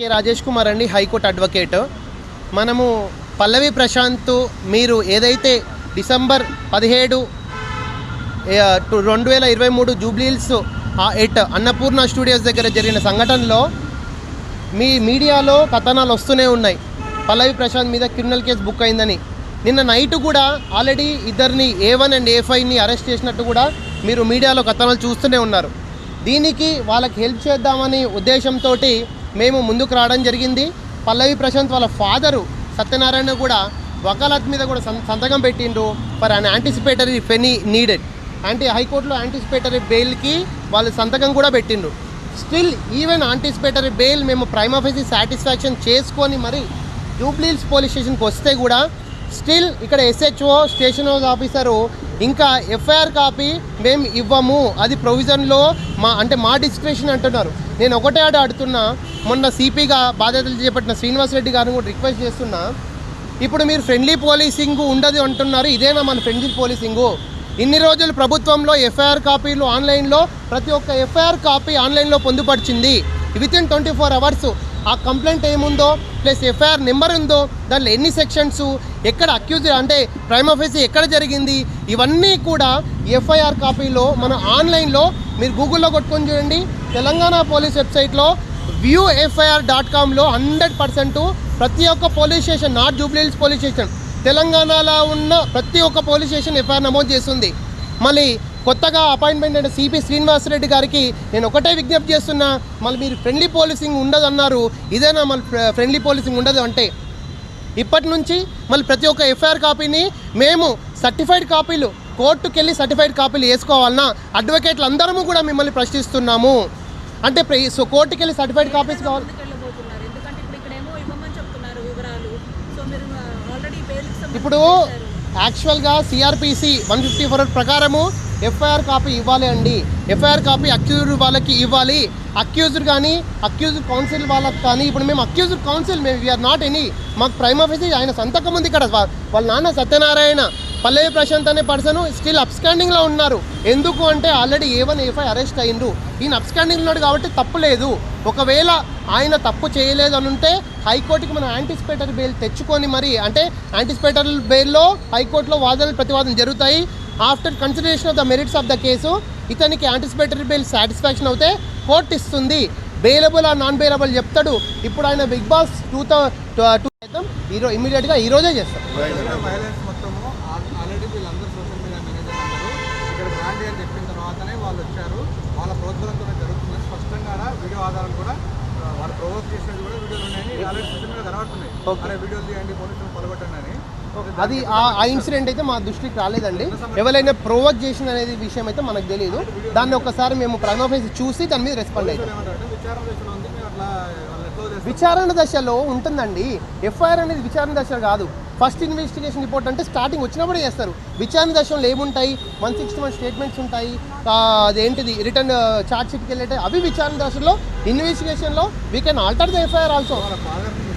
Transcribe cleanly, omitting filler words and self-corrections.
కే రాజేష్ కుమార్ అండి, high court advocate. మనము పల్లవి ప్రశాంత్ మీరు ఏదైతే డిసెంబర్ 17, 2023 జూబ్లీహిల్స్ అన్నపూర్ణ స్టూడియోస్ దగ్గర జరిగిన సంఘటనలో మీ మీడియాలో కథనాలు వస్తూనే ఉన్నాయి. పల్లవి ప్రశాంత్ మీద క్రిమినల్ కేసు బుక్ అయిందని. నిన్న నైట్ కూడా ఆల్రెడీ ఇద్దరిని A1 అండ్ A5ని అరెస్ట్ చేసినట్టు కూడా మీరు మీడియాలో కథనాలు చూస్తూనే ఉన్నారు. దీనికి వాళ్ళకి హెల్ప్ చేద్దామని ఉద్దేశంతో మేము ముందుకు రావడం జరిగింది. పల్లవి ప్రశాంత్ వాళ్ళ ఫాదరు సత్యనారాయణ కూడా వకాలత్ మీద కూడా సంతకం పెట్టిండ్రు ఫర్ అన్ యాంటిసిపేటరీ ఫెనీ నీడెడ్. హైకోర్టులో యాంటిసిపేటరీ బెయిల్కి వాళ్ళు సంతకం కూడా పెట్టిండ్రు. స్టిల్ ఈవెన్ యాంటిసిపేటరీ బెయిల్ మేము ప్రైమ్ ఆఫీసీ సాటిస్ఫాక్షన్ చేసుకొని మరి జూబ్లీహిల్స్ పోలీస్ స్టేషన్కి వస్తే కూడా స్టిల్ ఇక్కడ SHO స్టేషన్ హౌస్ ఆఫీసరు ఇంకా FIR కాపీ మేము ఇవ్వము, అది ప్రొవిజన్లో మా డిస్క్రిప్షన్ అంటున్నారు. నేను ఒకటే అడుగుతున్నా, మొన్న CPగా బాధ్యతలు చేపట్టిన శ్రీనివాసరెడ్డి గారిని కూడా రిక్వెస్ట్ చేస్తున్నా, ఇప్పుడు మీరు ఫ్రెండ్లీ పోలీసింగ్ ఉండదు అంటున్నారు, ఇదేనా మన ఫ్రెండ్లీ పోలీసింగు? ఇన్ని రోజులు ప్రభుత్వంలో FIR కాపీలు ఆన్లైన్లో ప్రతి ఒక్క FIR కాపీ ఆన్లైన్లో పొందుపరిచింది. వితిన్ 24 అవర్స్ ఆ కంప్లైంట్ ఏముందో ప్లస్ FIR నెంబర్ ఉందో, దాంట్లో ఎన్ని సెక్షన్స్, ఎక్కడ అక్యూజ్ ప్రైమ్ ఆఫీసీ ఎక్కడ జరిగింది, ఇవన్నీ కూడా FIR కాపీలో మన ఆన్లైన్లో మీరు గూగుల్లో కొట్టుకొని చూడండి. తెలంగాణ పోలీస్ వెబ్సైట్లో viewfir.comలో 100% ప్రతి ఒక్క police station, not Jubilee Hills police station, తెలంగాణలో ఉన్న ప్రతి ఒక్క పోలీస్ స్టేషన్ FIR నమోదు చేస్తుంది. మళ్ళీ కొత్తగా అపాయింట్మెంట్ అయిన CP శ్రీనివాసరెడ్డి గారికి నేను ఒకటే విజ్ఞప్తి చేస్తున్నా, మళ్ళీ మీరు ఫ్రెండ్లీ పోలీసింగ్ ఉండదు అన్నారు, ఇదేనా మళ్ళీ ఫ్రెండ్లీ పోలీసింగ్ ఉండదు అంటే? ఇప్పటి నుంచి మళ్ళీ ప్రతి ఒక్క FIR కాపీని మేము సర్టిఫైడ్ కాపీలు కోర్టుకు వెళ్ళి సర్టిఫైడ్ కాపీలు వేసుకోవాలన్నా అడ్వకేట్లు అందరము కూడా మిమ్మల్ని ప్రశ్నిస్తున్నాము. సో కోర్టుకు వెళ్ళి సర్టిఫైడ్ కాపీస్ కావాలి. ఇప్పుడు యాక్చువల్గా CRPC 154 ప్రకారము FIR కాపీ ఇవ్వాలి అండి. FIR కాపీ అక్యూజ్డ్ వాళ్ళకి ఇవ్వాలి. అక్యూజ్డ్ కానీ అక్యూజ్డ్ కౌన్సిల్ వాళ్ళకి కానీ, ఇప్పుడు మేము అక్యూజ్డ్ కౌన్సిల్, మేము వీఆర్ నాట్ ఎనీ, మాకు ప్రైమ్ ఆఫీసీ ఆయన సంతకం ఉంది ఇక్కడ. వాళ్ళ నాన్న సత్యనారాయణ, పల్లవి ప్రశాంత్ అనే పర్సన్ స్టిల్ అబ్స్కాండింగ్లో ఉన్నారు. ఎందుకు అంటే ఆల్రెడీ A1 A5 అరెస్ట్ అయ్యిండ్రు. ఈయన అబ్స్కాండింగ్ ఉన్నాడు కాబట్టి తప్పు లేదు. ఒకవేళ ఆయన తప్పు చేయలేదు అని ఉంటే హైకోర్టుకి మనం యాంటిసిపేటరీ బెయిల్ తెచ్చుకొని మరి యాంటిసిపేటరీ బెయిల్లో హైకోర్టులో వాదనలు ప్రతివాదనలు జరుగుతాయి. After consideration of the merits of the case ఇతనికి యాంటిసిపేటరీ బెయిల్ సాటిస్ఫాక్షన్ అవుతే కోర్టు ఇస్తుంది. బెయిలబుల్ ఆ నాన్ బెయిలబుల్ చెప్తాడు. ఇప్పుడు ఆయన బిగ్ బాస్ 2 ఇమీడియట్గా ఈరోజే చేస్తాం. చెప్పిన తర్వాతనే వాళ్ళు వచ్చారు, వాళ్ళ ప్రోత్సాహంతో జరుగుతుంది. స్పష్టంగా వీడియో ఆధారాలు కూడా వాళ్ళు ప్రొవోక్ చేసినది కూడా వీడియోలు ఉన్నాయని ఆల్రెడీ సిస్టమ్ మీద కనబడుతున్నాయి. అనే వీడియోలు తీయండి, పోలీసులు పలగొట్టండి అని. అది ఆ ఇన్సిడెంట్ అయితే మా దృష్టికి రాలేదండి. ఎవరైనా ప్రొవోక్ చేసిన అనేది విషయం అయితే మనకు తెలియదు. దాన్ని ఒకసారి మేము ప్రైమ్ ఆఫీస్ చూసి దాని మీద రెస్పాండ్ అవుతాం. విచారణ దశలో ఉంటుందండి. FIR అనేది విచారణ దశ కాదు. ఫస్ట్ ఇన్వెస్టిగేషన్ రిపోర్ట్ అంటే స్టార్టింగ్ వచ్చినప్పుడే చేస్తారు. విచారణ దశలో ఏముంటాయి, 161 స్టేట్మెంట్స్ ఉంటాయి, అదేంటిది రిటర్న్ ఛార్జ్ షీట్కి వెళ్ళేటాయి, అవి విచారణ దశలో. ఇన్వెస్టిగేషన్లో we can alter the FIR also.